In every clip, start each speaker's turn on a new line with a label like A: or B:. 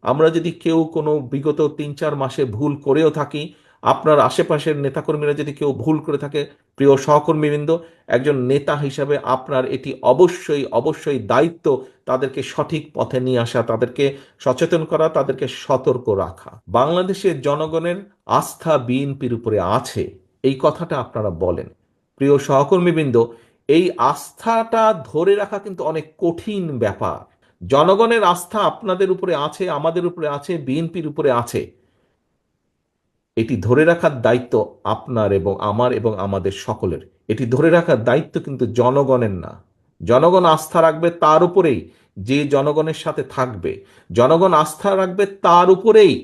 A: আমরা যদি কেউ কোনো বিগত 3-4 মাসে ভুল করেও থাকি, আপনার আশেপাশের নেতাকর্মীরা যদি কেউ ভুল করে থাকে, প্রিয় সহকর্মীবৃন্দ, একজন নেতা হিসাবে আপনার এটি অবশ্যই অবশ্যই দায়িত্ব তাদেরকে সঠিক পথে নিয়ে আসা, তাদেরকে সচেতন করা, তাদেরকে সতর্ক রাখা। বাংলাদেশের জনগণের আস্থা বিএনপির উপরে আছে, এই কথাটা আপনারা বলেন। প্রিয় সহকর্মীবৃন্দ, এই আস্থাটা ধরে রাখা কিন্তু অনেক কঠিন ব্যাপার। জনগণের আস্থা আপনাদের উপরে আছে, আমাদের উপরে আছে, বিএনপির উপরে আছে। এটি ধরে রাখার দায়িত্ব আপনার এবং আমার এবং আমাদের সকলের। এটি ধরে রাখার দায়িত্ব কিন্তু জনগণের না। জনগণ আস্থা রাখবে তার উপরেই যে জনগণের সাথে থাকবে। জনগণ আস্থা রাখবে তার উপরেই,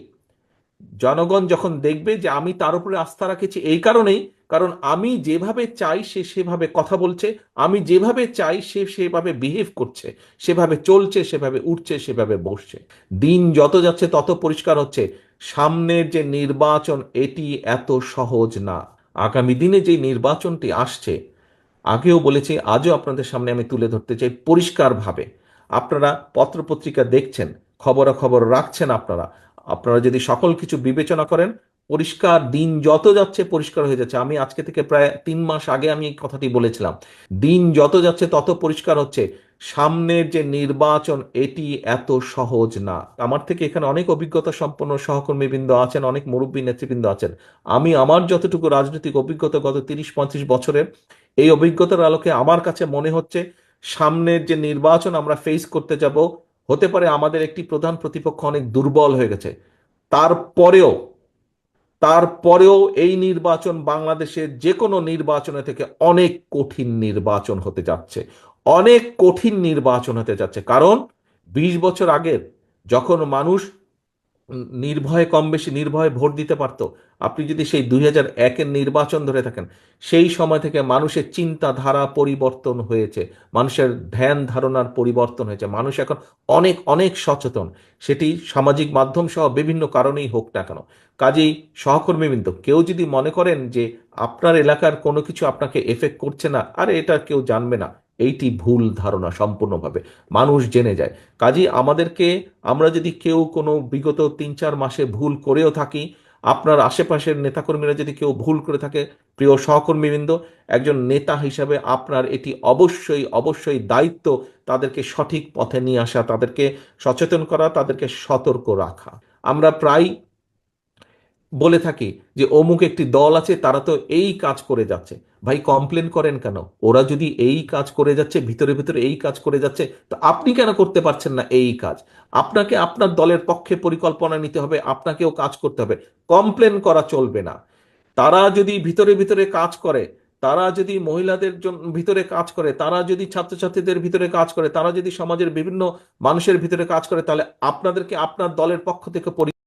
A: জনগণ যখন দেখবে যে আমি তার উপরে আস্থা রাখেছি এই কারণেই, কারণ আমি যেভাবে চাই সে সেভাবে কথা বলছে, আমি যেভাবে চাই সে সেভাবে বিহেভ করছে, সেভাবে চলছে, সেভাবে উঠছে, সেভাবে বসছে। দিন যত যাচ্ছে তত পরিষ্কার হচ্ছে সামনের যে নির্বাচন এটি এত সহজ না। আগামী দিনে যে নির্বাচনটি আসছে, আগেও বলেছি, আজও আপনাদের সামনে আমি তুলে ধরতে চাই পরিষ্কারভাবে। আপনারা পত্রপত্রিকা দেখছেন, খবরাখবর রাখছেন, আপনারা আপনারা যদি সকল কিছু বিবেচনা করেন, পরিষ্কার দিন যত যাচ্ছে পরিষ্কার হয়ে যাচ্ছে। আমি আজকে থেকে প্রায় 3 মাস আগে আমি এই কথাটি বলেছিলাম। দিন যত যাচ্ছে তত পরিষ্কার হচ্ছে সামনের যে নির্বাচন এটি এত সহজ না। আমার থেকে এখানে অনেক অভিজ্ঞতা সম্পন্ন সহকর্মীবৃন্দ আছেন, অনেক মুরব্বী নেতৃবৃন্দ আছেন। আমি আমার যতটুকু রাজনৈতিক অভিজ্ঞতা গত 30-35 বছরের, এই অভিজ্ঞতার আলোকে আমার কাছে মনে হচ্ছে সামনের যে নির্বাচন আমরা ফেস করতে যাব, হতে পারে আমাদের একটি প্রধান প্রতিপক্ষ অনেক দুর্বল হয়ে গেছে, তারপরেও তারপরেও এই নির্বাচন বাংলাদেশের যে কোনো নির্বাচনের থেকে অনেক কঠিন নির্বাচন হতে যাচ্ছে। অনেক কঠিন নির্বাচন হতে যাচ্ছে, কারণ 20 বছর আগের যখন মানুষ নির্ভয়ে, কম বেশি নির্ভয়ে ভোট দিতে পারত, আপনি যদি সেই 2001-এর নির্বাচন ধরে থাকেন, সেই সময় থেকে মানুষের চিন্তাধারা পরিবর্তন হয়েছে, মানুষের ধ্যান ধারণার পরিবর্তন হয়েছে, মানুষ এখন অনেক অনেক সচেতন। সেটি সামাজিক মাধ্যম সহ বিভিন্ন কারণেই হোক না কেন। কাজেই সহকর্মীবৃন্দ, কেউ যদি মনে করেন যে আপনার এলাকার কোনো কিছু আপনাকে এফেক্ট করছে না, আরে এটা কেউ জানবে না, এইটি ভুল ধারণা সম্পূর্ণভাবে। মানুষ জেনে যায়। কাজেই আমাদেরকে, আমরা যদি কেউ কোনো বিগত 3-4 মাসে ভুল করেও থাকি, আপনার আশেপাশের নেতাকর্মীরা যদি কেউ ভুল করে থাকে, প্রিয় সহকর্মীবৃন্দ, একজন নেতা হিসাবে আপনার এটি অবশ্যই অবশ্যই দায়িত্ব তাদেরকে সঠিক পথে নিয়ে আসা, তাদেরকে সচেতন করা, তাদেরকে সতর্ক রাখা। আমরা প্রায় বলে থাকি যে অমুক একটি দল আছে, তারা তো এই কাজ করে যাচ্ছে। ভাই, কমপ্লেন করেন কেন? ওরা যদি এই কাজ করে যাচ্ছে, ভিতরে ভিতরে এই কাজ করে যাচ্ছে, তো আপনি কেন করতে পারছেন না এই কাজ? আপনাকে আপনার দলের পক্ষে পরিকল্পনা নিতে হবে, আপনাকেও কাজ করতে হবে। কমপ্লেন করা চলবে না। তারা যদি ভিতরে ভিতরে কাজ করে, তারা যদি মহিলাদের জন্য ভিতরে কাজ করে, তারা যদি ছাত্রছাত্রীদের ভিতরে কাজ করে, তারা যদি সমাজের বিভিন্ন মানুষের ভিতরে কাজ করে, তাহলে আপনাদেরকে আপনার দলের পক্ষ থেকে